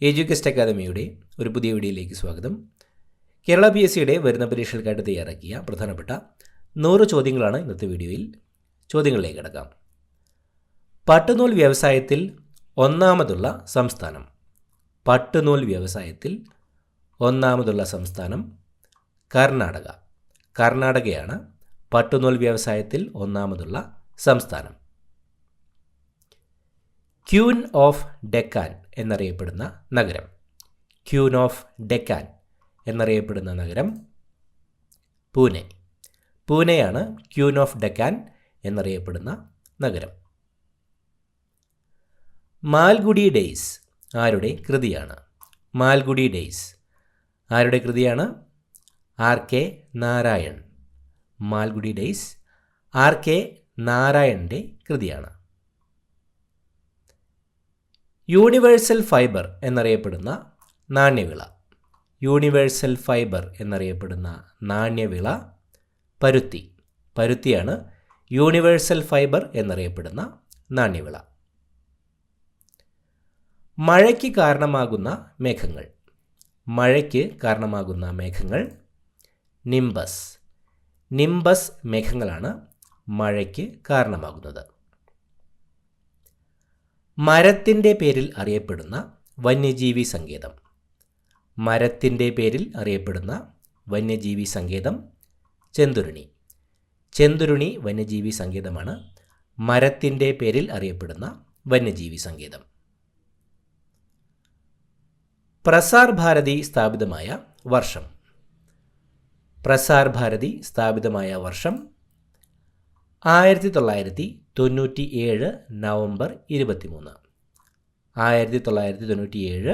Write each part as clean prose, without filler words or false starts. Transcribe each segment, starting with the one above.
എഡ്യൂകസ്റ്റ് അക്കാദമിയുടെ ഒരു പുതിയ വീഡിയോയിലേക്ക് സ്വാഗതം. കേരള PSCയുടെ വരുന്ന പരീക്ഷകൾക്കായിട്ട് തയ്യാറാക്കിയ പ്രധാനപ്പെട്ട 100 ചോദ്യങ്ങളാണ് ഇന്നത്തെ വീഡിയോയിൽ. ചോദ്യങ്ങളിലേക്ക് കിടക്കാം. പട്ടുനൂൽ വ്യവസായത്തിൽ ഒന്നാമതുള്ള സംസ്ഥാനം. പട്ടുനൂൽ വ്യവസായത്തിൽ ഒന്നാമതുള്ള സംസ്ഥാനം കർണാടക. കർണാടകയാണ് പട്ടുനൂൽ വ്യവസായത്തിൽ ഒന്നാമതുള്ള സംസ്ഥാനം. ക്യൂൻ ഓഫ് ഡെക്കാൻ എന്നറിയപ്പെടുന്ന നഗരം. ക്യൂൻ ഓഫ് ഡെക്കാൻ എന്നറിയപ്പെടുന്ന നഗരം പൂനെ. പൂനെയാണ് ക്യൂൻ ഓഫ് ഡെക്കാൻ എന്നറിയപ്പെടുന്ന നഗരം. മാൽഗുഡി ഡേയ്സ് ആരുടെ കൃതിയാണ്? മാൽഗുഡി ഡേയ്സ് ആരുടെ കൃതിയാണ്? R.K. Narayan. Malgudi days R.K. നാരായണൻ്റെ കൃതിയാണ്. യൂണിവേഴ്സൽ ഫൈബർ എന്നറിയപ്പെടുന്ന നാണ്യവിള. യൂണിവേഴ്സൽ ഫൈബർ എന്നറിയപ്പെടുന്ന നാണ്യവിള പരുത്തി. പരുത്തിയാണ് യൂണിവേഴ്സൽ ഫൈബർ എന്നറിയപ്പെടുന്ന നാണ്യവിള. മഴയ്ക്ക് കാരണമാകുന്ന മേഘങ്ങൾ. മഴയ്ക്ക് കാരണമാകുന്ന മേഘങ്ങൾ നിംബസ്. നിംബസ് മേഘങ്ങളാണ് മഴയ്ക്ക് കാരണമാകുന്നത്. മരത്തിൻ്റെ പേരിൽ അറിയപ്പെടുന്ന വന്യജീവി സങ്കേതം. മരത്തിൻ്റെ പേരിൽ അറിയപ്പെടുന്ന വന്യജീവി സങ്കേതം ചെന്തുരുണി. ചെന്തുരുണി വന്യജീവി സങ്കേതമാണ് മരത്തിൻ്റെ പേരിൽ അറിയപ്പെടുന്ന വന്യജീവി സങ്കേതം. പ്രസാർ ഭാരതി സ്ഥാപിതമായ വർഷം. പ്രസാർ ഭാരതി സ്ഥാപിതമായ വർഷം 1997 നവംബർ 23. 1997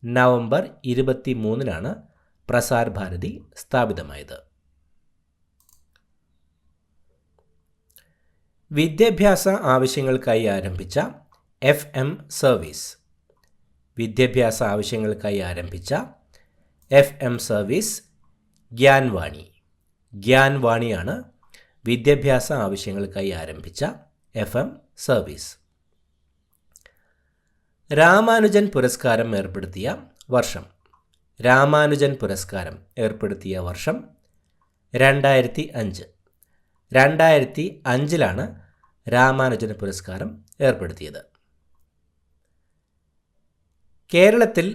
നവംബർ 23 പ്രസാർ ഭാരതി സ്ഥാപിതമായത്. വിദ്യാഭ്യാസ ആവശ്യങ്ങൾക്കായി ആരംഭിച്ച FM സർവീസ്. വിദ്യാഭ്യാസ ആവശ്യങ്ങൾക്കായി ആരംഭിച്ച FM സർവീസ് ഗ്യാൻവാണി. ഗ്യാൻവാണിയാണ് വിദ്യാഭ്യാസ ആവശ്യങ്ങൾക്കായി ആരംഭിച്ച FM സർവീസ്. രാമാനുജൻ പുരസ്കാരം ഏർപ്പെടുത്തിയ വർഷം. രാമാനുജൻ പുരസ്കാരം ഏർപ്പെടുത്തിയ വർഷം 2005. 2005 രാമാനുജൻ പുരസ്കാരം ഏർപ്പെടുത്തിയത്. കേരളത്തിൽ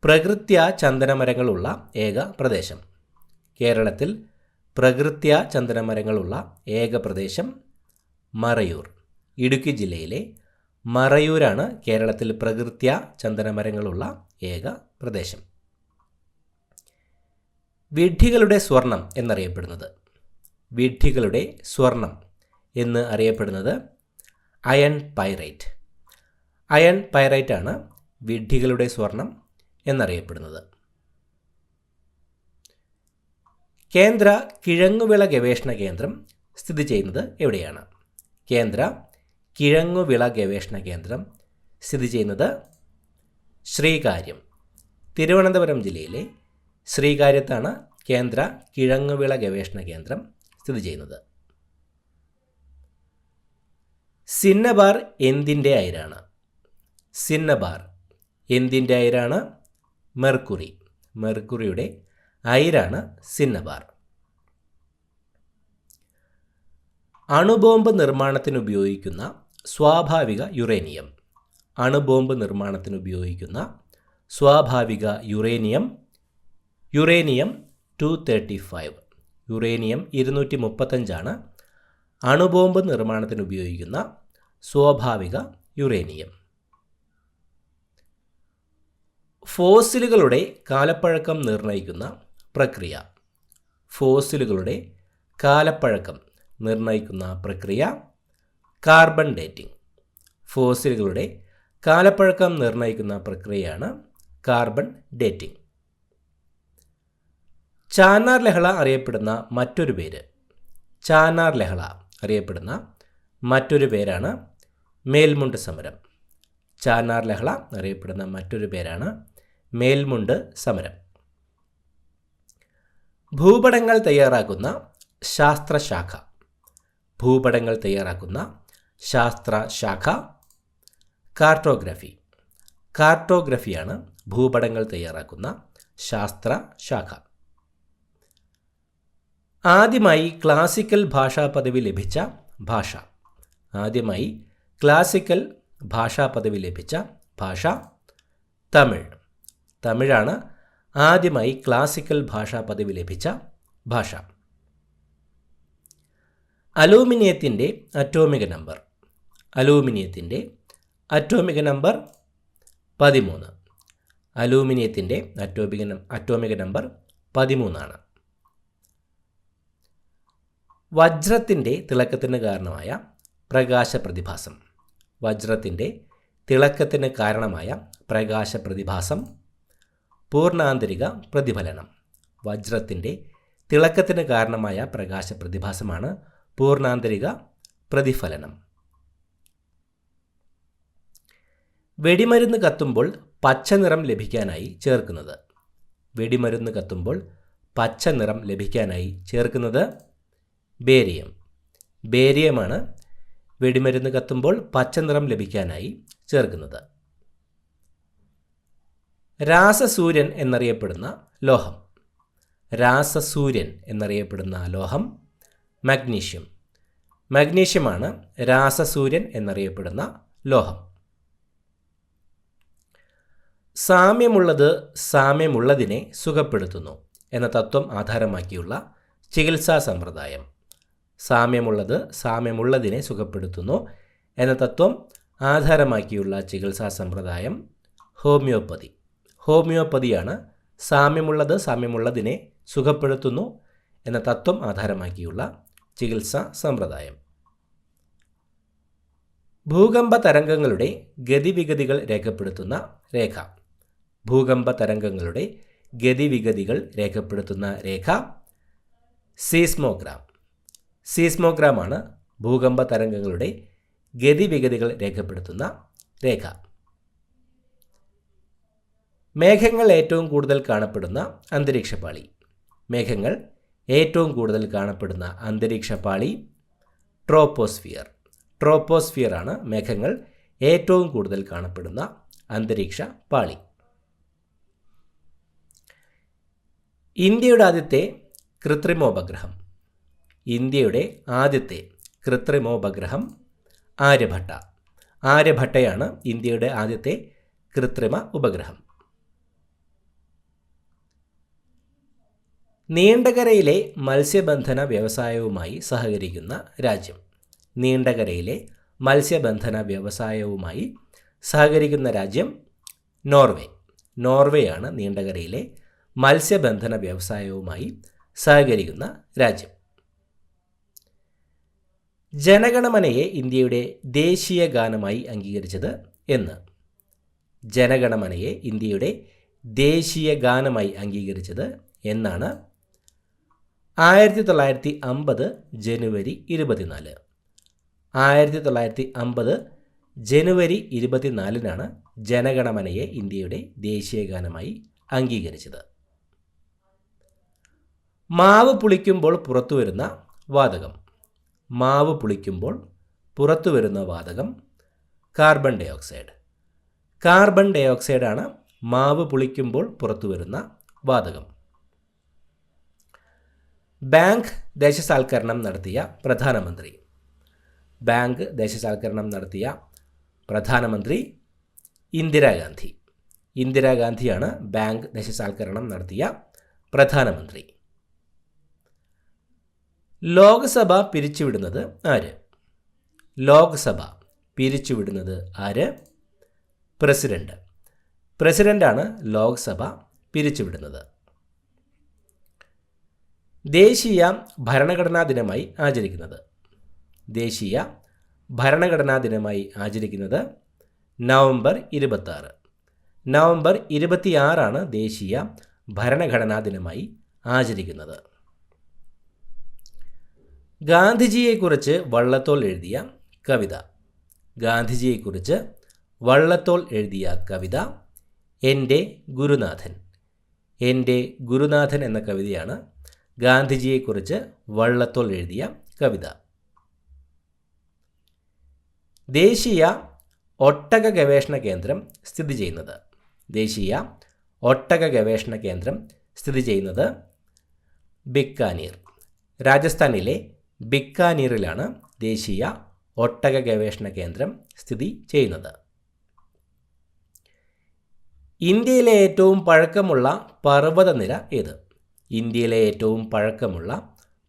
പ്രകൃത്യ ചന്ദനമരങ്ങളുള്ള ഏക പ്രദേശം. കേരളത്തിൽ പ്രകൃത്യ ചന്ദനമരങ്ങളുള്ള ഏക പ്രദേശം മറയൂർ. ഇടുക്കി ജില്ലയിലെ മറയൂരാണ് കേരളത്തിൽ പ്രകൃത്യ ചന്ദനമരങ്ങളുള്ള ഏക പ്രദേശം. വിഡ്ഢികളുടെ സ്വർണം എന്നറിയപ്പെടുന്നത്. വിഡ്ഢികളുടെ സ്വർണം എന്ന് അറിയപ്പെടുന്നത് അയൺ പൈറൈറ്റ്. അയൺ പൈറൈറ്റ് ആണ് വിഡ്ഢികളുടെ സ്വർണം എന്നറിയപ്പെടുന്നത്. കേന്ദ്ര കിഴങ്ങുവിള ഗവേഷണ കേന്ദ്രം സ്ഥിതി ചെയ്യുന്നത് എവിടെയാണ്? കേന്ദ്ര കിഴങ്ങുവിള ഗവേഷണ കേന്ദ്രം സ്ഥിതി ചെയ്യുന്നത് ശ്രീകാര്യം. തിരുവനന്തപുരം ജില്ലയിലെ ശ്രീകാര്യത്താണ് കേന്ദ്ര കിഴങ്ങുവിള ഗവേഷണ കേന്ദ്രം സ്ഥിതി ചെയ്യുന്നത്. സിന്നബാർ എന്തിൻ്റെ അയിരാണ്? സിന്നബാർ എന്തിൻ്റെ അയിരാണ്? മെർക്കുറി. മെർക്കുറിയുടെ അയിരാണ് സിന്നബാർ. അണുബോംബ് നിർമ്മാണത്തിന് ഉപയോഗിക്കുന്ന സ്വാഭാവിക യുറേനിയം. അണുബോംബ് നിർമ്മാണത്തിന് ഉപയോഗിക്കുന്ന സ്വാഭാവിക യുറേനിയം യുറേനിയം 235. യുറേനിയം 235 അണുബോംബ് നിർമ്മാണത്തിന് ഉപയോഗിക്കുന്ന സ്വാഭാവിക യുറേനിയം. ഫോസിലുകളുടെ കാലപ്പഴക്കം നിർണ്ണയിക്കുന്ന പ്രക്രിയ. ഫോസിലുകളുടെ കാലപ്പഴക്കം നിർണ്ണയിക്കുന്ന പ്രക്രിയ കാർബൺ ഡേറ്റിംഗ്. ഫോസിലുകളുടെ കാലപ്പഴക്കം നിർണ്ണയിക്കുന്ന പ്രക്രിയയാണ് കാർബൺ ഡേറ്റിംഗ്. ചാനാർ ലഹള അറിയപ്പെടുന്ന മറ്റൊരു പേര്. ചാനാർ ലഹള അറിയപ്പെടുന്ന മറ്റൊരു പേരാണ് മേൽമുണ്ട് സമരം. ചാനാർ ലഹള അറിയപ്പെടുന്ന മറ്റൊരു പേരാണ് മേൽമുണ്ട് സമരം. ഭൂപടങ്ങൾ തയ്യാറാക്കുന്ന ശാസ്ത്രശാഖ. ഭൂപടങ്ങൾ തയ്യാറാക്കുന്ന ശാസ്ത്രശാഖ കാർട്ടോഗ്രഫി. കാർട്ടോഗ്രഫിയാണ് ഭൂപടങ്ങൾ തയ്യാറാക്കുന്ന ശാസ്ത്ര ശാഖ. ആദ്യമായി ക്ലാസിക്കൽ ഭാഷാ പദവി ലഭിച്ച ഭാഷ. ആദ്യമായി ക്ലാസിക്കൽ ഭാഷാ പദവി ലഭിച്ച ഭാഷ തമിഴ്. തമിഴാണ് ആദ്യമായി ക്ലാസിക്കൽ ഭാഷാ പദവി ലഭിച്ച ഭാഷ. അലൂമിനിയത്തിൻ്റെ അറ്റോമിക നമ്പർ. അലൂമിനിയത്തിൻ്റെ അറ്റോമിക നമ്പർ 13. അലൂമിനിയത്തിൻ്റെ അറ്റോമിക നമ്പർ 13 വജ്രത്തിൻ്റെ തിളക്കത്തിന് കാരണമായ പ്രകാശ പ്രതിഭാസം. വജ്രത്തിൻ്റെ തിളക്കത്തിന് കാരണമായ പ്രകാശ പ്രതിഭാസം പൂർണ്ണാന്തരിക പ്രതിഫലനം. വജ്രത്തിൻ്റെ തിളക്കത്തിന് കാരണമായ പ്രകാശ പ്രതിഭാസമാണ് പൂർണ്ണാന്തരിക പ്രതിഫലനം. വെടിമരുന്ന് കത്തുമ്പോൾ പച്ച നിറം ലഭിക്കാനായി ചേർക്കുന്നത്. വെടിമരുന്ന് കത്തുമ്പോൾ പച്ച നിറം ലഭിക്കാനായി ചേർക്കുന്നത് ബേരിയം. ബേരിയമാണ് വെടിമരുന്ന് കത്തുമ്പോൾ പച്ച നിറം ലഭിക്കാനായി ചേർക്കുന്നത്. രാസസൂര്യൻ എന്നറിയപ്പെടുന്ന ലോഹം. രാസസൂര്യൻ എന്നറിയപ്പെടുന്ന ലോഹം മഗ്നീഷ്യം. മഗ്നീഷ്യമാണ് രാസസൂര്യൻ എന്നറിയപ്പെടുന്ന ലോഹം. സാമ്യമുള്ളത് സാമ്യമുള്ളതിനെ സുഖപ്പെടുത്തുന്നു എന്ന തത്വം ആധാരമാക്കിയുള്ള ചികിത്സാ സമ്പ്രദായം. സാമ്യമുള്ളത് സാമ്യമുള്ളതിനെ സുഖപ്പെടുത്തുന്നു എന്ന തത്വം ആധാരമാക്കിയുള്ള ചികിത്സാ സമ്പ്രദായം ഹോമിയോപ്പതി. ഹോമിയോപ്പതിയാണ് സാമ്യമുള്ളത് സാമ്യമുള്ളതിനെ സുഖപ്പെടുത്തുന്നു എന്ന തത്വം ആധാരമാക്കിയുള്ള ചികിത്സാ സമ്പ്രദായം. ഭൂകമ്പ തരംഗങ്ങളുടെ ഗതിവിഗതികൾ രേഖപ്പെടുത്തുന്ന രേഖ. ഭൂകമ്പ തരംഗങ്ങളുടെ ഗതിവിഗതികൾ രേഖപ്പെടുത്തുന്ന രേഖ സീസ്മോഗ്രാം. സീസ്മോഗ്രാമാണ് ഭൂകമ്പ തരംഗങ്ങളുടെ ഗതിവിഗതികൾ രേഖപ്പെടുത്തുന്ന രേഖ. മേഘങ്ങൾ ഏറ്റവും കൂടുതൽ കാണപ്പെടുന്ന അന്തരീക്ഷപാളി. മേഘങ്ങൾ ഏറ്റവും കൂടുതൽ കാണപ്പെടുന്ന അന്തരീക്ഷപാളി ട്രോപ്പോസ്ഫിയർ. ട്രോപ്പോസ്ഫിയർ ആണ് മേഘങ്ങൾ ഏറ്റവും കൂടുതൽ കാണപ്പെടുന്ന അന്തരീക്ഷ പാളി. ഇന്ത്യയുടെ ആദ്യത്തെ കൃത്രിമോപഗ്രഹം. ഇന്ത്യയുടെ ആദ്യത്തെ കൃത്രിമോപഗ്രഹം ആര്യഭട്ട. ആര്യഭട്ടയാണ് ഇന്ത്യയുടെ ആദ്യത്തെ കൃത്രിമ ഉപഗ്രഹം. നീണ്ടകരയിലെ മത്സ്യബന്ധന വ്യവസായവുമായി സഹകരിക്കുന്ന രാജ്യം. നീണ്ടകരയിലെ മത്സ്യബന്ധന വ്യവസായവുമായി സഹകരിക്കുന്ന രാജ്യം നോർവേ. നോർവേയാണ് നീണ്ടകരയിലെ മത്സ്യബന്ധന വ്യവസായവുമായി സഹകരിക്കുന്ന രാജ്യം. ജനഗണമനയെ ഇന്ത്യയുടെ ദേശീയ ഗാനമായി അംഗീകരിച്ചത് എന്ന്. ജനഗണമനയെ ഇന്ത്യയുടെ ദേശീയ ഗാനമായി അംഗീകരിച്ചത് എന്നാണ് 1950 ജനുവരി 24. 1950 ജനുവരി 24 ജനഗണമനയെ ഇന്ത്യയുടെ ദേശീയ ഗാനമായി അംഗീകരിച്ചത്. മാവ് പുളിക്കുമ്പോൾ പുറത്തുവരുന്ന വാതകം. മാവ് പുളിക്കുമ്പോൾ പുറത്തുവരുന്ന വാതകം കാർബൺ ഡൈ ഓക്സൈഡ്. കാർബൺ ഡൈ ഓക്സൈഡാണ് മാവ് പുളിക്കുമ്പോൾ പുറത്തുവരുന്ന വാതകം. ബാങ്ക് ദേശസാൽക്കരണം നടത്തിയ പ്രധാനമന്ത്രി. ബാങ്ക് ദേശസാൽക്കരണം നടത്തിയ പ്രധാനമന്ത്രി ഇന്ദിരാഗാന്ധി. ഇന്ദിരാഗാന്ധിയാണ് ബാങ്ക് ദേശസാൽക്കരണം നടത്തിയ പ്രധാനമന്ത്രി. ലോക്സഭ പിരിച്ചുവിടുന്നത് ആര്? ലോക്സഭ പിരിച്ചുവിടുന്നത് ആര്? പ്രസിഡന്റ്. പ്രസിഡന്റാണ് ലോക്സഭ പിരിച്ചുവിടുന്നത്. ദേശീയ ഭരണഘടനാ ദിനമായി ആചരിക്കുന്നത്. ദേശീയ ഭരണഘടനാ ദിനമായി ആചരിക്കുന്നത് നവംബർ 26. നവംബർ 26 ദേശീയ ഭരണഘടനാ ദിനമായി ആചരിക്കുന്നത്. ഗാന്ധിജിയെക്കുറിച്ച് വള്ളത്തോൾ എഴുതിയ കവിത. ഗാന്ധിജിയെക്കുറിച്ച് വള്ളത്തോൾ എഴുതിയ കവിത എൻ്റെ ഗുരുനാഥൻ. എൻ്റെ ഗുരുനാഥൻ എന്ന കവിതയാണ് ഗാന്ധിജിയെക്കുറിച്ച് വള്ളത്തോൾ എഴുതിയ കവിത. ദേശീയ ഒട്ടക ഗവേഷണ കേന്ദ്രം സ്ഥിതി ചെയ്യുന്നത്? ദേശീയ ഒട്ടക ഗവേഷണ കേന്ദ്രം സ്ഥിതി ചെയ്യുന്നത് ബിക്കാനീർ. രാജസ്ഥാനിലെ ബിക്കാനീറിലാണ് ദേശീയ ഒട്ടക ഗവേഷണ കേന്ദ്രം സ്ഥിതി ചെയ്യുന്നത്. ഇന്ത്യയിലെ ഏറ്റവും പഴക്കമുള്ള പർവ്വതനിര ഏത്? ഇന്ത്യയിലെ ഏറ്റവും പഴക്കമുള്ള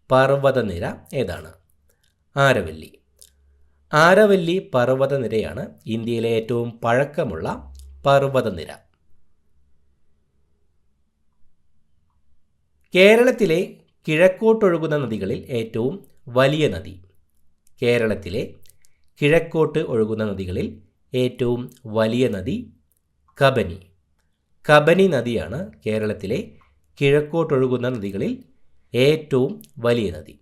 പർവ്വതനിര ഏതാണ്? ആരവല്ലി. ആരവല്ലി പർവ്വതനിരയാണ് ഇന്ത്യയിലെ ഏറ്റവും പഴക്കമുള്ള പർവ്വതനിര. കേരളത്തിലെ കിഴക്കോട്ടൊഴുകുന്ന നദികളിൽ ഏറ്റവും വലിയ നദി? കേരളത്തിലെ കിഴക്കോട്ട് ഒഴുകുന്ന നദികളിൽ ഏറ്റവും വലിയ നദി കബനി. കബനി നദിയാണ് കേരളത്തിലെ കിഴക്കോട്ടൊഴുകുന്ന നദികളിൽ ഏറ്റവും വലിയ നദി.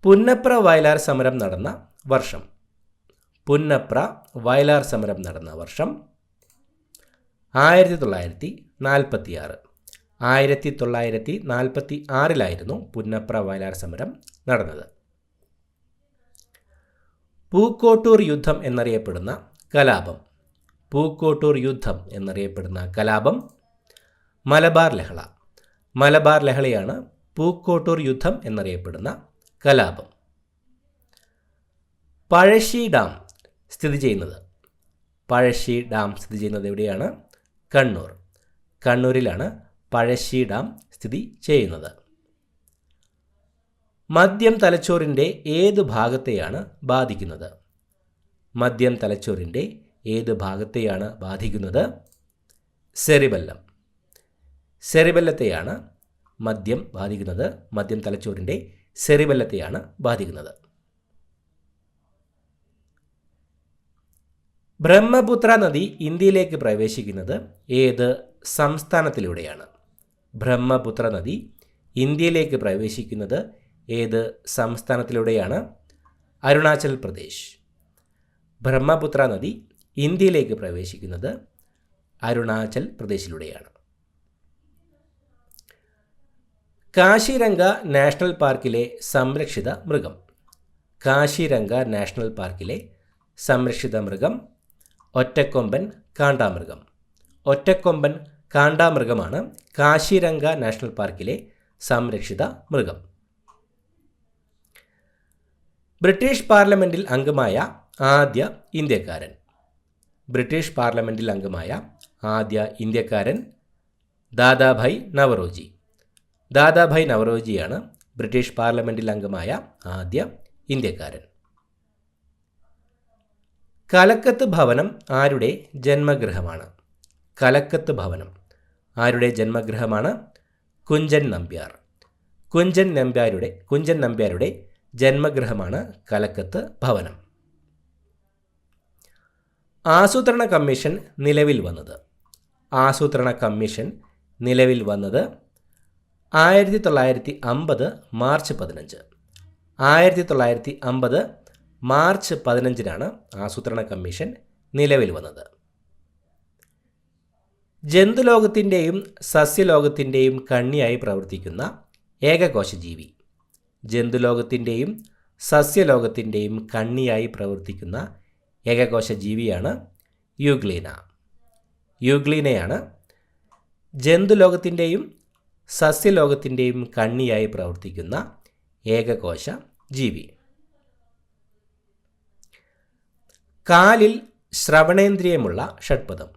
പുന്നപ്ര വയലാർ സമരം നടന്ന വർഷം? പുന്നപ്ര വയലാർ സമരം നടന്ന വർഷം 1946. 1946 പുന്നപ്ര വയലാർ സമരം നടന്നത്. പൂക്കോട്ടൂർ യുദ്ധം എന്നറിയപ്പെടുന്ന കലാപം? പൂക്കോട്ടൂർ യുദ്ധം എന്നറിയപ്പെടുന്ന കലാപം മലബാർ ലഹള. മലബാർ ലഹളയാണ് പൂക്കോട്ടൂർ യുദ്ധം എന്നറിയപ്പെടുന്ന കലാപം. പഴശ്ശി ഡാം സ്ഥിതി ചെയ്യുന്നത്? പഴശ്ശി ഡാം സ്ഥിതി ചെയ്യുന്നത് എവിടെയാണ്? കണ്ണൂർ. കണ്ണൂരിലാണ് പഴശ്ശി ഡാം സ്ഥിതി ചെയ്യുന്നത്. മദ്യം തലച്ചോറിൻ്റെ ഏത് ഭാഗത്തെയാണ് ബാധിക്കുന്നത്? മദ്യം തലച്ചോറിൻ്റെ ഏത് ഭാഗത്തെയാണ് ബാധിക്കുന്നത്? സെറിബെല്ലം. സെറിബെല്ലത്തെയാണ് മദ്യം ബാധിക്കുന്നത്. മദ്യം തലച്ചോറിൻ്റെ സെറിബെല്ലത്തെയാണ് ബാധിക്കുന്നത്. ബ്രഹ്മപുത്ര നദി ഇന്ത്യയിലേക്ക് പ്രവേശിക്കുന്നത് ഏത് സംസ്ഥാനത്തിലൂടെയാണ്? ബ്രഹ്മപുത്ര നദി ഇന്ത്യയിലേക്ക് പ്രവേശിക്കുന്നത് ഏത് സംസ്ഥാനത്തിലൂടെയാണ്? അരുണാചൽ പ്രദേശ്. ബ്രഹ്മപുത്ര നദി ഇന്ത്യയിലേക്ക് പ്രവേശിക്കുന്നത് അരുണാചൽ പ്രദേശിലൂടെയാണ്. കാശിരംഗ നാഷണൽ പാർക്കിലെ സംരക്ഷിത മൃഗം? കാശിരംഗ നാഷണൽ പാർക്കിലെ സംരക്ഷിത മൃഗം ഒറ്റക്കൊമ്പൻ കാണ്ടാമൃഗം. ഒറ്റക്കൊമ്പൻ കാണ്ടാമൃഗമാണ് കാശിരംഗ നാഷണൽ പാർക്കിലെ സംരക്ഷിത മൃഗം. ബ്രിട്ടീഷ് പാർലമെൻറ്റിൽ അംഗമായ ആദ്യ ഇന്ത്യക്കാരൻ? ബ്രിട്ടീഷ് പാർലമെൻറ്റിൽ അംഗമായ ആദ്യ ഇന്ത്യക്കാരൻ ദാദാഭായ് നവറോജി. ദാദാഭായ് നവറോജിയാണ് ബ്രിട്ടീഷ് പാർലമെൻറ്റിൽ അംഗമായ ആദ്യ ഇന്ത്യക്കാരൻ. കലക്കത്ത് ഭവനം ആരുടെ ജന്മഗൃഹമാണ്? കലക്കത്ത് ഭവനം ആരുടെ ജന്മഗൃഹമാണ്? കുഞ്ചൻ നമ്പ്യാർ. കുഞ്ചൻ നമ്പ്യാരുടെ ജന്മഗൃഹമാണ് കലക്കത്ത് ഭവനം. ആസൂത്രണ കമ്മീഷൻ നിലവിൽ വന്നത്? ആസൂത്രണ കമ്മീഷൻ നിലവിൽ വന്നത് 1950 മാർച്ച് 15. 1950 മാർച്ച് 15 ആസൂത്രണ കമ്മീഷൻ നിലവിൽ വന്നത്. ജന്തുലോകത്തിൻ്റെയും സസ്യലോകത്തിൻ്റെയും കണ്ണിയായി പ്രവർത്തിക്കുന്ന ഏകകോശജീവി? ജന്തുലോകത്തിൻ്റെയും സസ്യലോകത്തിൻ്റെയും കണ്ണിയായി പ്രവർത്തിക്കുന്ന ഏകകോശജീവിയാണ് യൂഗ്ലീന. യൂഗ്ലീനയാണ് ജന്തുലോകത്തിൻ്റെയും സസ്യലോകത്തിൻ്റെയും കണ്ണിയായി പ്രവർത്തിക്കുന്ന ഏകകോശ ജീവി. കാലിൽ ശ്രവണേന്ദ്രിയമുള്ള ഷഡ്പദം?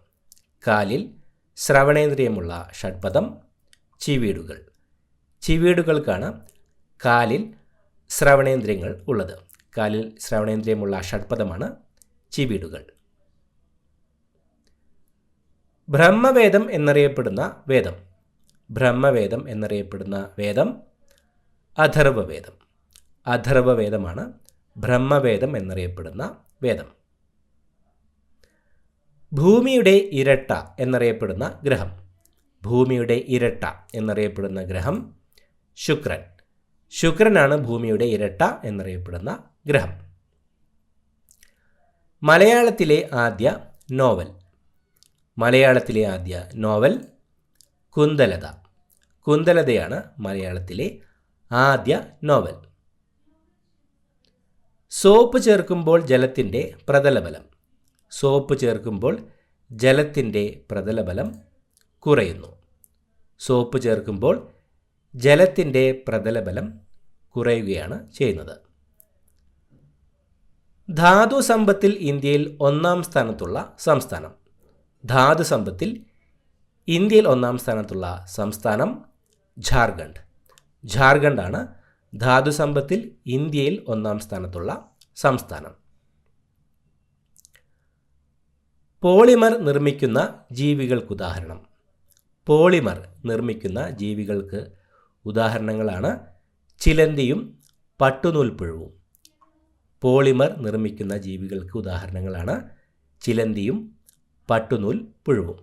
കാലിൽ ശ്രവണേന്ദ്രിയമുള്ള ഷഡ്പദം ചിവീടുകൾ. ചിവീടുകൾക്കാണ് കാലിൽ ശ്രവണേന്ദ്രിയങ്ങൾ ഉള്ളത്. കാലിൽ ശ്രവണേന്ദ്രിയമുള്ള ഷഡ്പദമാണ് ചിവീടുകൾ. ബ്രഹ്മവേദം എന്നറിയപ്പെടുന്ന വേദം? ബ്രഹ്മവേദം എന്നറിയപ്പെടുന്ന വേദം അഥർവവേദം. അഥർവവേദമാണ് ബ്രഹ്മവേദം എന്നറിയപ്പെടുന്ന വേദം. ഭൂമിയുടെ ഇരട്ട എന്നറിയപ്പെടുന്ന ഗ്രഹം? ഭൂമിയുടെ ഇരട്ട എന്നറിയപ്പെടുന്ന ഗ്രഹം ശുക്രൻ. ശുക്രനാണ് ഭൂമിയുടെ ഇരട്ട എന്നറിയപ്പെടുന്ന ഗ്രഹം. മലയാളത്തിലെ ആദ്യ നോവൽ? മലയാളത്തിലെ ആദ്യ നോവൽ കുന്തലത. കുന്തലതയാണ് മലയാളത്തിലെ ആദ്യ നോവൽ. സോപ്പ് ചേർക്കുമ്പോൾ ജലത്തിൻ്റെ പ്രതലബലം. സോപ്പ് ചേർക്കുമ്പോൾ ജലത്തിൻ്റെ പ്രതലബലം കുറയുന്നു. സോപ്പ് ചേർക്കുമ്പോൾ ജലത്തിൻ്റെ പ്രതലബലം കുറയുകയാണ് ചെയ്യുന്നത്. ധാതു സമ്പത്തിൽ ഇന്ത്യയിൽ ഒന്നാം സ്ഥാനത്തുള്ള സംസ്ഥാനം. ധാതു സമ്പത്തിൽ ഇന്ത്യയിൽ ഒന്നാം സ്ഥാനത്തുള്ള സംസ്ഥാനം ജാർഖണ്ഡ്. ജാർഖണ്ഡാണ് ധാതു സമ്പത്തിൽ ഇന്ത്യയിൽ ഒന്നാം സ്ഥാനത്തുള്ള സംസ്ഥാനം. പോളിമർ നിർമ്മിക്കുന്ന ജീവികൾക്കുദാഹരണം. പോളിമർ നിർമ്മിക്കുന്ന ജീവികൾക്ക് ഉദാഹരണങ്ങളാണ് ചിലന്തിയും പട്ടുനൂൽപ്പുഴുവും. പോളിമർ നിർമ്മിക്കുന്ന ജീവികൾക്ക് ഉദാഹരണങ്ങളാണ് ചിലന്തിയും പട്ടുനൂൽ പുഴുവും.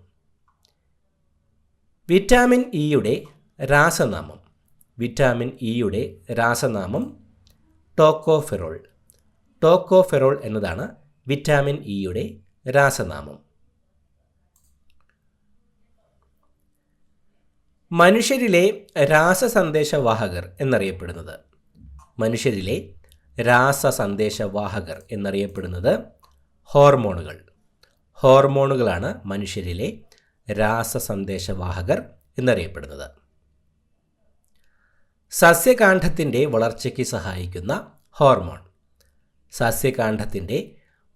വിറ്റാമിൻ ഇയുടെ രാസനാമം. വിറ്റാമിൻ ഇയുടെ രാസനാമം ടോക്കോഫെറോൾ. ടോക്കോഫെറോൾ എന്നതാണ് വിറ്റാമിൻ ഇയുടെ രാസനാമം. മനുഷ്യരിലെ രാസസന്ദേശവാഹകർ എന്നറിയപ്പെടുന്നത്. മനുഷ്യരിലെ രാസസന്ദേശവാഹകർ എന്നറിയപ്പെടുന്നത് ഹോർമോണുകൾ. ഹോർമോണുകളാണ് മനുഷ്യരിലെ രാസസന്ദേശവാഹകർ എന്നറിയപ്പെടുന്നത്. സസ്യകാണ്ഡത്തിൻ്റെ വളർച്ചയ്ക്ക് സഹായിക്കുന്ന ഹോർമോൺ. സസ്യകാണ്ഡത്തിൻ്റെ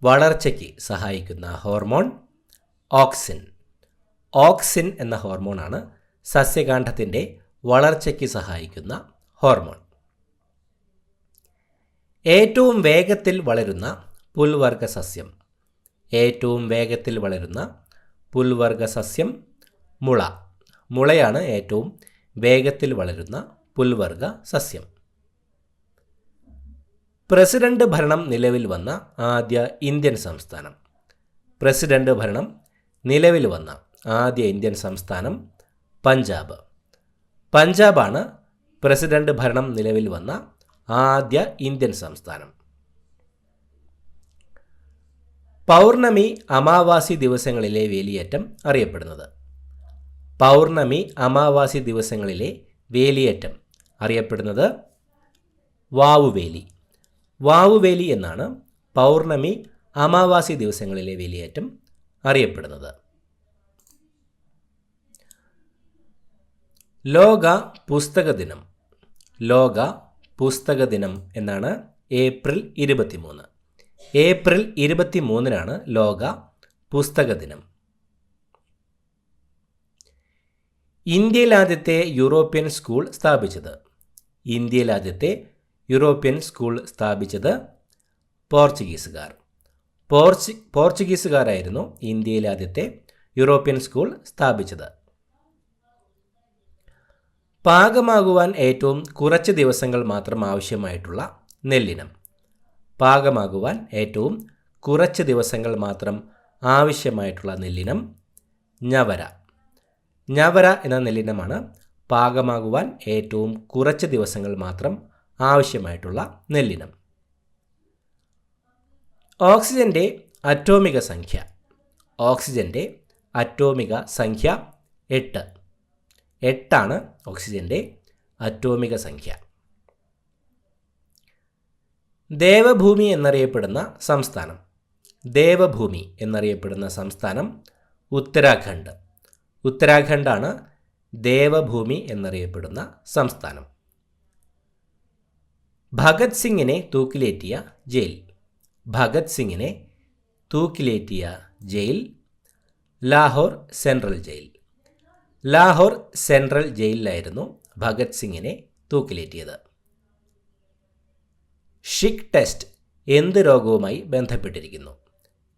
വളർച്ചയ്ക്ക് സഹായിക്കുന്ന ഹോർമോൺ ഓക്സിൻ. ഓക്സിൻ എന്ന ഹോർമോണാണ് സസ്യകാണ്ഡത്തിൻ്റെ വളർച്ചയ്ക്ക് സഹായിക്കുന്ന ഹോർമോൺ. ഏറ്റവും വേഗത്തിൽ വളരുന്ന പുൽവർഗ സസ്യം. ഏറ്റവും വേഗത്തിൽ വളരുന്ന പുൽവർഗ സസ്യം മുള. മുളയാണ് ഏറ്റവും വേഗത്തിൽ വളരുന്ന പുൽവർഗ സസ്യം. പ്രസിഡന്റ് ഭരണം നിലവിൽ വന്ന ആദ്യ ഇന്ത്യൻ സംസ്ഥാനം. പ്രസിഡന്റ് ഭരണം നിലവിൽ വന്ന ആദ്യ ഇന്ത്യൻ സംസ്ഥാനം പഞ്ചാബ്. പഞ്ചാബാണ് പ്രസിഡന്റ് ഭരണം നിലവിൽ വന്ന ആദ്യ ഇന്ത്യൻ സംസ്ഥാനം. പൗർണമി അമാവാസി ദിവസങ്ങളിലെ വേലിയേറ്റം അറിയപ്പെടുന്നത്. പൗർണമി അമാവാസി ദിവസങ്ങളിലെ വേലിയേറ്റം അറിയപ്പെടുന്നത് വാവുവേലി. വാവുവേലി എന്നാണ് പൗർണമി അമാവാസി ദിവസങ്ങളിലെ വേലിയേറ്റം അറിയപ്പെടുന്നത്. ലോക പുസ്തക ദിനം. ലോക പുസ്തക ദിനം എന്നാണ് ഏപ്രിൽ 23. ഏപ്രിൽ 23 ലോക പുസ്തക ദിനം. ഇന്ത്യയിൽ ആദ്യത്തെ യൂറോപ്യൻ സ്കൂൾ സ്ഥാപിച്ചത്. ഇന്ത്യയിൽ ആദ്യത്തെ യൂറോപ്യൻ സ്കൂൾ സ്ഥാപിച്ചത് പോർച്ചുഗീസുകാർ. പോർച്ചുഗീസുകാരായിരുന്നു ഇന്ത്യയിൽ ആദ്യത്തെ യൂറോപ്യൻ സ്കൂൾ സ്ഥാപിച്ചത്. പാകമാകുവാൻ ഏറ്റവും കുറച്ച് ദിവസങ്ങൾ മാത്രം ആവശ്യമായിട്ടുള്ള നെല്ലിനം. പാകമാകുവാൻ ഏറ്റവും കുറച്ച് ദിവസങ്ങൾ മാത്രം ആവശ്യമായിട്ടുള്ള നെല്ലിനം ഞവര. ഞവര എന്ന നെല്ലിനമാണ് പാകമാകുവാൻ ഏറ്റവും കുറച്ച് ദിവസങ്ങൾ മാത്രം ആവശ്യമായിട്ടുള്ള നെല്ലിനം. ഓക്സിജൻ്റെ അറ്റോമിക സംഖ്യ. ഓക്സിജൻ്റെ അറ്റോമിക സംഖ്യ 8. 8 ഓക്സിജൻ്റെ അറ്റോമിക സംഖ്യ. ദേവഭൂമി എന്നറിയപ്പെടുന്ന സംസ്ഥാനം. ദേവഭൂമി എന്നറിയപ്പെടുന്ന സംസ്ഥാനം ഉത്തരാഖണ്ഡ്. ഉത്തരാഖണ്ഡാണ് ദേവഭൂമി എന്നറിയപ്പെടുന്ന സംസ്ഥാനം. ഭഗത് സിംഗിനെ തൂക്കിലേറ്റിയ ജയിൽ. ഭഗത് സിംഗിനെ തൂക്കിലേറ്റിയ ജയിൽ ലാഹോർ സെൻട്രൽ ജയിൽ. ലാഹോർ സെൻട്രൽ ജയിലിലായിരുന്നു ഭഗത് സിംഗിനെ തൂക്കിലേറ്റിയത്. ഷിക് ടെസ്റ്റ് എന്ത് രോഗവുമായി ബന്ധപ്പെട്ടിരിക്കുന്നു?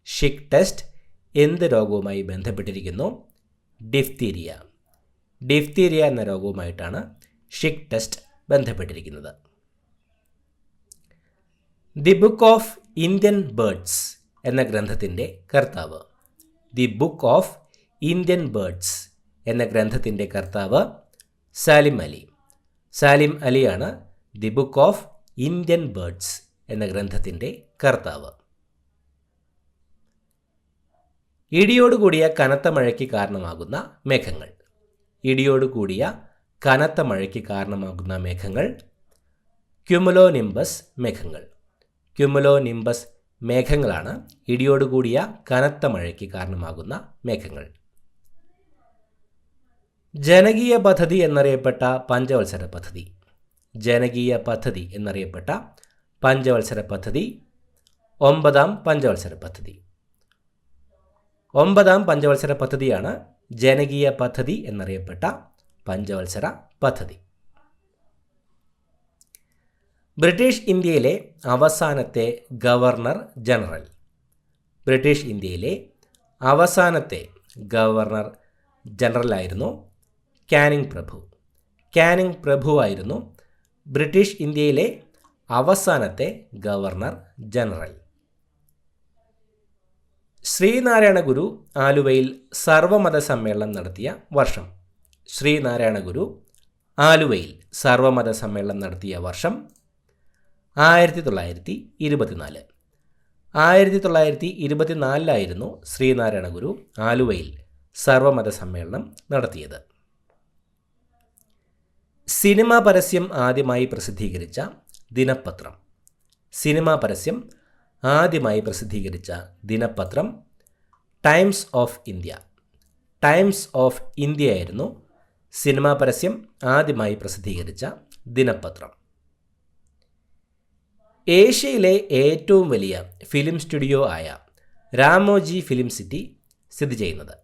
ഷിക് ടെസ്റ്റ് എന്ത് രോഗവുമായി ബന്ധപ്പെട്ടിരിക്കുന്നു? ഡിഫ്തീരിയ. ഡിഫ്തീരിയ എന്ന രോഗവുമായിട്ടാണ് ഷിക് ടെസ്റ്റ് ബന്ധപ്പെട്ടിരിക്കുന്നത്. The Book of Indian Birds എന്ന ഗ്രന്ഥത്തിൻ്റെ കർത്താവ്. The Book of Indian Birds എന്ന ഗ്രന്ഥത്തിൻ്റെ കർത്താവ് സാലിം അലി. സാലിം അലിയാണ് The Book of Indian Birds എന്ന ഗ്രന്ഥത്തിൻ്റെ കർത്താവ്. ഇടിയോടുകൂടിയ കനത്ത മഴയ്ക്ക് കാരണമാകുന്ന മേഘങ്ങൾ. ഇടിയോടുകൂടിയ കനത്ത മഴയ്ക്ക് കാരണമാകുന്ന മേഘങ്ങൾ ക്യുമുലോനിംബസ് മേഘങ്ങൾ. ക്യുമുലോ നിംബസ് മേഘങ്ങളാണ് ഇടിയോടുകൂടിയ കനത്ത മഴയ്ക്ക് കാരണമാകുന്ന മേഘങ്ങൾ. ജനകീയ പദ്ധതി എന്നറിയപ്പെട്ട പഞ്ചവത്സര പദ്ധതി. ജനകീയ പദ്ധതി എന്നറിയപ്പെട്ട പഞ്ചവത്സര പദ്ധതി 9ാം പഞ്ചവത്സര പദ്ധതി. 9ാം പഞ്ചവത്സര പദ്ധതിയാണ് ജനകീയ പദ്ധതി എന്നറിയപ്പെട്ട പഞ്ചവത്സര പദ്ധതി. ബ്രിട്ടീഷ് ഇന്ത്യയിലെ അവസാനത്തെ ഗവർണർ ജനറൽ. ബ്രിട്ടീഷ് ഇന്ത്യയിലെ അവസാനത്തെ ഗവർണർ ജനറലായിരുന്നു കാനിങ് പ്രഭു. കാനിങ് പ്രഭു ആയിരുന്നു ബ്രിട്ടീഷ് ഇന്ത്യയിലെ അവസാനത്തെ ഗവർണർ ജനറൽ. ശ്രീനാരായണ ഗുരു ആലുവയിൽ സർവമത സമ്മേളനം നടത്തിയ വർഷം. ശ്രീനാരായണ ഗുരു ആലുവയിൽ സർവമത സമ്മേളനം നടത്തിയ വർഷം 1924. 1924 ശ്രീനാരായണ ഗുരു ആലുവയിൽ സർവമത സമ്മേളനം നടത്തിയത്. സിനിമാ പരസ്യം ആദ്യമായി പ്രസിദ്ധീകരിച്ച ദിനപത്രം. സിനിമാ പരസ്യം ആദ്യമായി പ്രസിദ്ധീകരിച്ച ദിനപത്രം times of India. Times of India ആയിരുന്നു സിനിമാ പരസ്യം ആദ്യമായി പ്രസിദ്ധീകരിച്ച ദിനപത്രം. ഏഷ്യയിലെ ഏറ്റവും വലിയ ഫിലിം സ്റ്റുഡിയോ ആയ രാമോജി ഫിലിം സിറ്റി സ്ഥിതി ചെയ്യുന്നത്.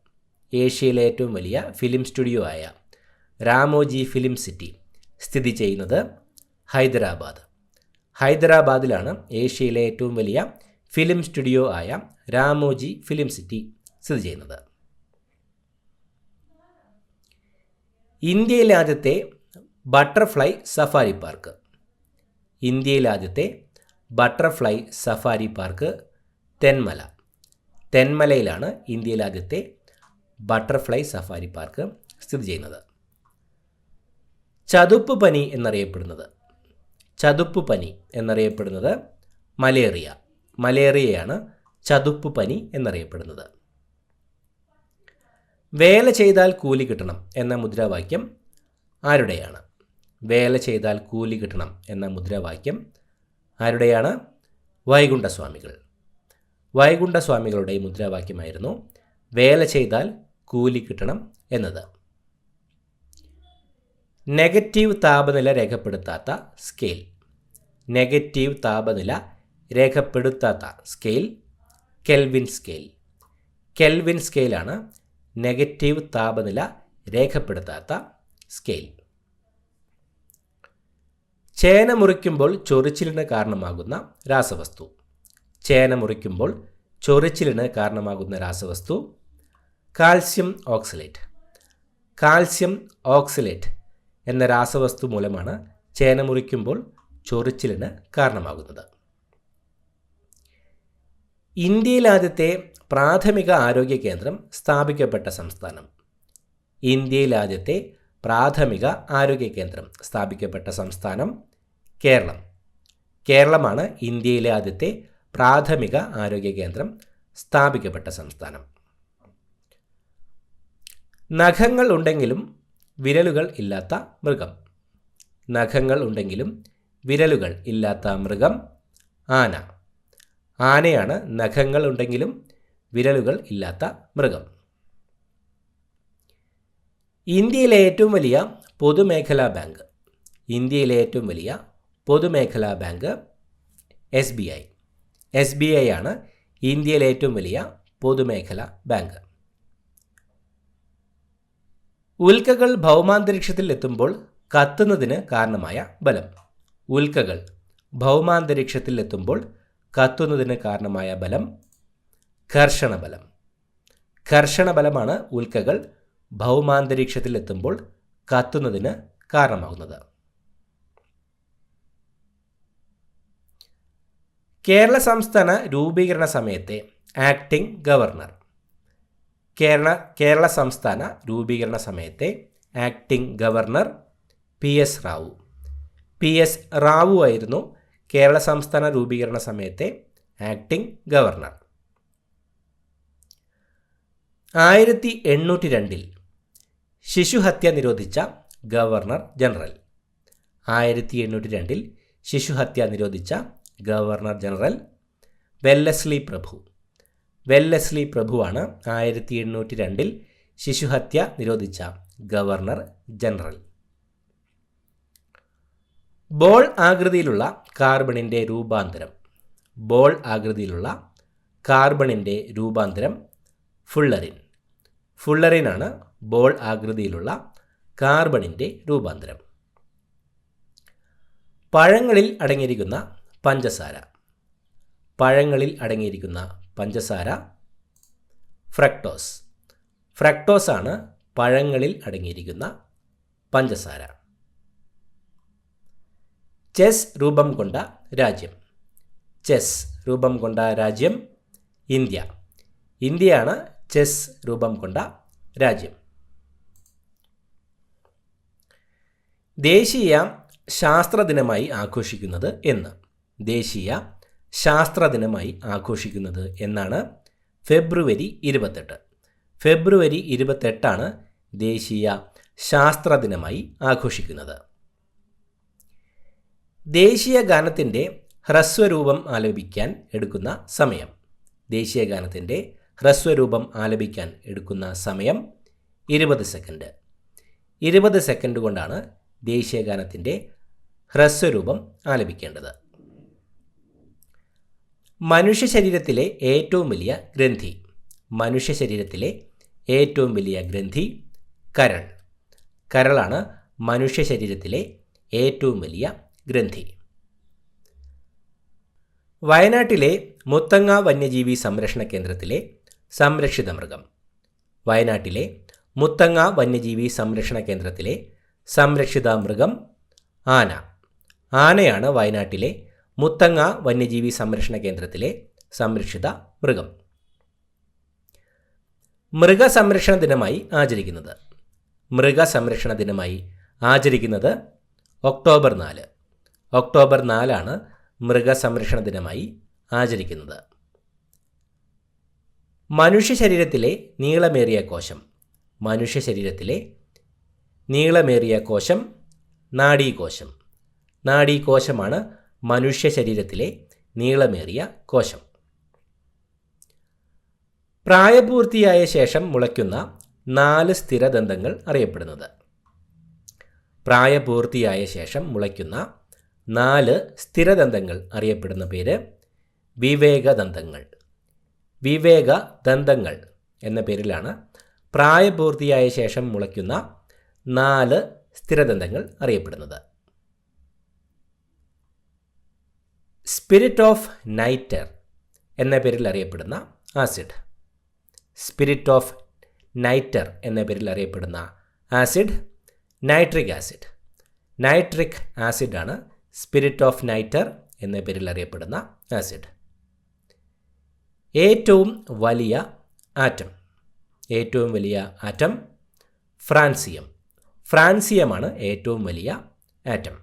ഏഷ്യയിലെ ഏറ്റവും വലിയ ഫിലിം സ്റ്റുഡിയോ ആയ രാമോജി ഫിലിം സിറ്റി സ്ഥിതി ചെയ്യുന്നത് ഹൈദരാബാദ്. ഹൈദരാബാദിലാണ് ഏഷ്യയിലെ ഏറ്റവും വലിയ ഫിലിം സ്റ്റുഡിയോ ആയ രാമോജി ഫിലിം സിറ്റി സ്ഥിതി ചെയ്യുന്നത്. ഇന്ത്യയിലെ ആദ്യത്തെ ബട്ടർഫ്ലൈ സഫാരി പാർക്ക്. ഇന്ത്യയിലെ ആദ്യത്തെ ബട്ടർഫ്ലൈ സഫാരി പാർക്ക് തെന്മല. തെന്മലയിലാണ് ഇന്ത്യയിലെ ആദ്യത്തെ ബട്ടർഫ്ലൈ സഫാരി പാർക്ക് സ്ഥിതി ചെയ്യുന്നത്. ചതുപ്പ് പനി എന്നറിയപ്പെടുന്നത്. ചതുപ്പ് പനി എന്നറിയപ്പെടുന്നത് മലേറിയ. മലേറിയയാണ് ചതുപ്പ് പനി എന്നറിയപ്പെടുന്നത്. വേല ചെയ്താൽ കൂലി കിട്ടണം എന്ന മുദ്രാവാക്യം ആരുടെയാണ്? വേല ചെയ്താൽ കൂലി കിട്ടണം എന്ന മുദ്രാവാക്യം ആരുടെയാണ്? വൈകുണ്ഠസ്വാമികൾ. വൈകുണ്ഠസ്വാമികളുടെ മുദ്രാവാക്യമായിരുന്നു വേല ചെയ്താൽ കൂലി കിട്ടണം എന്നത്. നെഗറ്റീവ് താപനില രേഖപ്പെടുത്താത്ത സ്കെയിൽ. നെഗറ്റീവ് താപനില രേഖപ്പെടുത്താത്ത സ്കെയിൽ കെൽവിൻ സ്കെയിൽ. കെൽവിൻ സ്കെയിലാണ് നെഗറ്റീവ് താപനില രേഖപ്പെടുത്താത്ത സ്കെയിൽ. ചേന മുറിക്കുമ്പോൾ ചൊറിച്ചിലിന് കാരണമാകുന്ന രാസവസ്തു. ചേന മുറിക്കുമ്പോൾ ചൊറിച്ചിലിന് കാരണമാകുന്ന രാസവസ്തു കാൽസ്യം ഓക്സലേറ്റ്. കാൽസ്യം ഓക്സലേറ്റ് എന്ന രാസവസ്തു മൂലമാണ് ചേന മുറിക്കുമ്പോൾ ചൊറിച്ചിലിന് കാരണമാകുന്നത്. ഇന്ത്യയിൽ ആദ്യത്തെ പ്രാഥമിക ആരോഗ്യ കേന്ദ്രം സ്ഥാപിക്കപ്പെട്ട സംസ്ഥാനം. ഇന്ത്യയിൽ ആദ്യത്തെ പ്രാഥമിക ആരോഗ്യ കേന്ദ്രം സ്ഥാപിക്കപ്പെട്ട സംസ്ഥാനം കേരളം. കേരളമാണ് ഇന്ത്യയിലെ ആദ്യത്തെ പ്രാഥമിക ആരോഗ്യ കേന്ദ്രം സ്ഥാപിക്കപ്പെട്ട സംസ്ഥാനം. നഖങ്ങൾ ഉണ്ടെങ്കിലും വിരലുകൾ ഇല്ലാത്ത മൃഗം. നഖങ്ങൾ ഉണ്ടെങ്കിലും വിരലുകൾ ഇല്ലാത്ത മൃഗം ആന. ആനയാണ് നഖങ്ങൾ ഉണ്ടെങ്കിലും വിരലുകൾ ഇല്ലാത്ത മൃഗം. ഇന്ത്യയിലെ ഏറ്റവും വലിയ പൊതുമേഖലാ ബാങ്ക്. ഇന്ത്യയിലെ ഏറ്റവും വലിയ പൊതുമേഖലാ ബാങ്ക് SBI. SBI ആണ് ഇന്ത്യയിലെ ഏറ്റവും വലിയ പൊതുമേഖലാ ബാങ്ക്. ഉൽക്കകൾ ഭൗമാന്തരീക്ഷത്തിൽ എത്തുമ്പോൾ കത്തുന്നതിന് കാരണമായ ബലം. ഉൽക്കകൾ ഭൗമാന്തരീക്ഷത്തിൽ എത്തുമ്പോൾ കത്തുന്നതിന് കാരണമായ ബലം ഘർഷണബലം. ഘർഷണബലമാണ് ഉൽക്കകൾ ഭൗമാന്തരീക്ഷത്തിൽ എത്തുമ്പോൾ കത്തുന്നതിന് കാരണമാകുന്നത്. കേരള സംസ്ഥാന രൂപീകരണ സമയത്തെ ആക്ടിംഗ് ഗവർണർ. കേരള സംസ്ഥാന രൂപീകരണ സമയത്തെ acting governor PS Rao. PS Rao ആയിരുന്നു കേരള സംസ്ഥാന രൂപീകരണ സമയത്തെ ആക്ടിംഗ് ഗവർണർ. 1802 ശിശുഹത്യ നിരോധിച്ച ഗവർണർ ജനറൽ. 1802 ശിശുഹത്യ നിരോധിച്ച ഗവർണർ ജനറൽ വെല്ലസ്ലി പ്രഭു. വെല്ലസ്ലി പ്രഭുവാണ് 1802 ശിശുഹത്യ നിരോധിച്ച ഗവർണർ ജനറൽ. ബോൾ ആകൃതിയിലുള്ള കാർബണിൻ്റെ രൂപാന്തരം. ബോൾ ആകൃതിയിലുള്ള കാർബണിൻ്റെ രൂപാന്തരം ഫുള്ളറിൻ. ഫുള്ളറിനാണ് ബോൾ ആകൃതിയിലുള്ള കാർബണിൻ്റെ രൂപാന്തരം. പഴങ്ങളിൽ അടങ്ങിയിരിക്കുന്ന പഞ്ചസാര. പഴങ്ങളിൽ അടങ്ങിയിരിക്കുന്ന പഞ്ചസാര ഫ്രക്ടോസ്. ഫ്രക്ടോസ് ആണ് പഴങ്ങളിൽ അടങ്ങിയിരിക്കുന്ന പഞ്ചസാര. ചെസ് രൂപം കൊണ്ട രാജ്യം. ചെസ് രൂപം കൊണ്ട രാജ്യം ഇന്ത്യ. ഇന്ത്യയാണ് ചെസ് രൂപം കൊണ്ട രാജ്യം. ദേശീയ ശാസ്ത്ര ദിനമായി ആഘോഷിക്കുന്നത് എന്ന്. ദേശീയ ശാസ്ത്ര ദിനമായി ആഘോഷിക്കുന്നത് എന്നാണ് ഫെബ്രുവരി 28. ഫെബ്രുവരി 28 ദേശീയ ശാസ്ത്ര ദിനമായി ആഘോഷിക്കുന്നത്. ദേശീയ ഗാനത്തിൻ്റെ ഹ്രസ്വരൂപം ആലപിക്കാൻ എടുക്കുന്ന സമയം. ദേശീയ ഗാനത്തിൻ്റെ ഹ്രസ്വരൂപം ആലപിക്കാൻ എടുക്കുന്ന സമയം 20 സെക്കൻഡ്. 20 സെക്കൻഡ് കൊണ്ടാണ് ദേശീയ ഗാനത്തിൻ്റെ ഹ്രസ്വരൂപം ആലപിക്കേണ്ടത്. മനുഷ്യ ശരീരത്തിലെ ഏറ്റവും വലിയ ഗ്രന്ഥി. മനുഷ്യ ശരീരത്തിലെ ഏറ്റവും വലിയ ഗ്രന്ഥി കരൾ. കരളാണ് മനുഷ്യ ശരീരത്തിലെ ഏറ്റവും വലിയ ഗ്രന്ഥി. വയനാട്ടിലെ മുത്തങ്ങ വന്യജീവി സംരക്ഷണ കേന്ദ്രത്തിലെ സംരക്ഷിത മൃഗം. വയനാട്ടിലെ മുത്തങ്ങ വന്യജീവി സംരക്ഷണ കേന്ദ്രത്തിലെ സംരക്ഷിത മൃഗം ആന. ആനയാണ് വയനാട്ടിലെ മുത്തങ്ങ വന്യജീവി സംരക്ഷണ കേന്ദ്രത്തിലെ സംരക്ഷിത മൃഗം. മൃഗസംരക്ഷണ ദിനമായി ആചരിക്കുന്നത്. മൃഗസംരക്ഷണ ദിനമായി ആചരിക്കുന്നത് ഒക്ടോബർ 4. ഒക്ടോബർ 4 മൃഗസംരക്ഷണ ദിനമായി ആചരിക്കുന്നത്. മനുഷ്യ ശരീരത്തിലെ നീളമേറിയ കോശം. മനുഷ്യ ശരീരത്തിലെ നീളമേറിയ കോശം നാഡീകോശം. നാഡീകോശമാണ് മനുഷ്യ ശരീരത്തിലെ നീളമേറിയ കോശം. പ്രായപൂർത്തിയായ ശേഷം മുളയ്ക്കുന്ന 4 സ്ഥിരദന്തങ്ങൾ അറിയപ്പെടുന്നത്. പ്രായപൂർത്തിയായ ശേഷം മുളയ്ക്കുന്ന 4 സ്ഥിരദന്തങ്ങൾ അറിയപ്പെടുന്ന പേര് വിവേകദന്തങ്ങൾ. വിവേകദന്തങ്ങൾ എന്ന പേരിലാണ് പ്രായപൂർത്തിയായ ശേഷം മുളയ്ക്കുന്ന 4 സ്ഥിരദന്തങ്ങൾ അറിയപ്പെടുന്നത്. സ്പിരിറ്റ് ഓഫ് നൈറ്റർ എന്ന പേരിൽ അറിയപ്പെടുന്ന ആസിഡ്. സ്പിരിറ്റ് ഓഫ് നൈറ്റർ എന്ന പേരിൽ അറിയപ്പെടുന്ന ആസിഡ് നൈട്രിക് ആസിഡ്. നൈട്രിക് ആസിഡാണ് സ്പിരിറ്റ് ഓഫ് നൈറ്റർ എന്ന പേരിൽ അറിയപ്പെടുന്ന ആസിഡ്. ഏറ്റവും വലിയ ആറ്റം. ഏറ്റവും വലിയ ആറ്റം ഫ്രാൻസിയം. ഫ്രാൻസിയമാണ് ഏറ്റവും വലിയ ആറ്റം.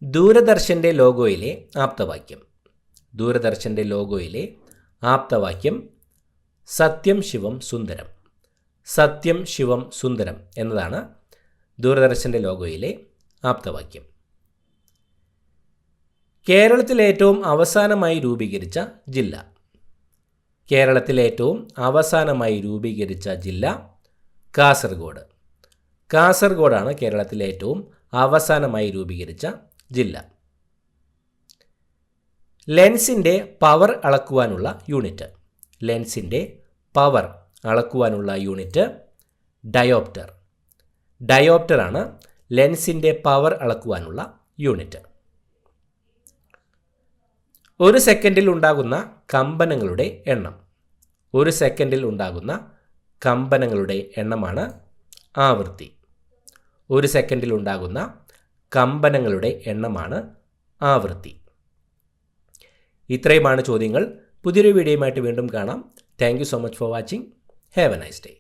ദൂരദർശൻ്റെ ലോഗോയിലെ ആപ്തവാക്യം. ദൂരദർശൻ്റെ ലോഗോയിലെ ആപ്തവാക്യം സത്യം ശിവം സുന്ദരം. സത്യം ശിവം സുന്ദരം എന്നതാണ് ദൂരദർശൻ്റെ ലോഗോയിലെ ആപ്തവാക്യം. കേരളത്തിൽ ഏറ്റവും അവസാനമായി രൂപീകരിച്ച ജില്ല. കേരളത്തിൽ ഏറ്റവും അവസാനമായി രൂപീകരിച്ച ജില്ല കാസർഗോഡ്. കാസർഗോഡാണ് കേരളത്തിലെ ഏറ്റവും അവസാനമായി രൂപീകരിച്ച ജില്ല. ലെൻസിൻ്റെ പവർ അളക്കുവാനുള്ള യൂണിറ്റ്. ലെൻസിൻ്റെ പവർ അളക്കുവാനുള്ള യൂണിറ്റ് ഡയോപ്റ്റർ. ഡയോപ്റ്ററാണ് ലെൻസിൻ്റെ പവർ അളക്കുവാനുള്ള യൂണിറ്റ്. ഒരു സെക്കൻഡിൽ ഉണ്ടാകുന്ന കമ്പനങ്ങളുടെ എണ്ണം. ഒരു സെക്കൻഡിൽ ഉണ്ടാകുന്ന കമ്പനങ്ങളുടെ എണ്ണമാണ് ആവൃത്തി. ഒരു സെക്കൻഡിൽ ഉണ്ടാകുന്ന കമ്പനങ്ങളുടെ എണ്ണമാണ് ആവൃത്തി. ഇത്രയുമാണ് ചോദ്യങ്ങൾ. പുതിയൊരു വീഡിയോയുമായിട്ട് വീണ്ടും കാണാം. Thank you so much for watching. Have A nice day.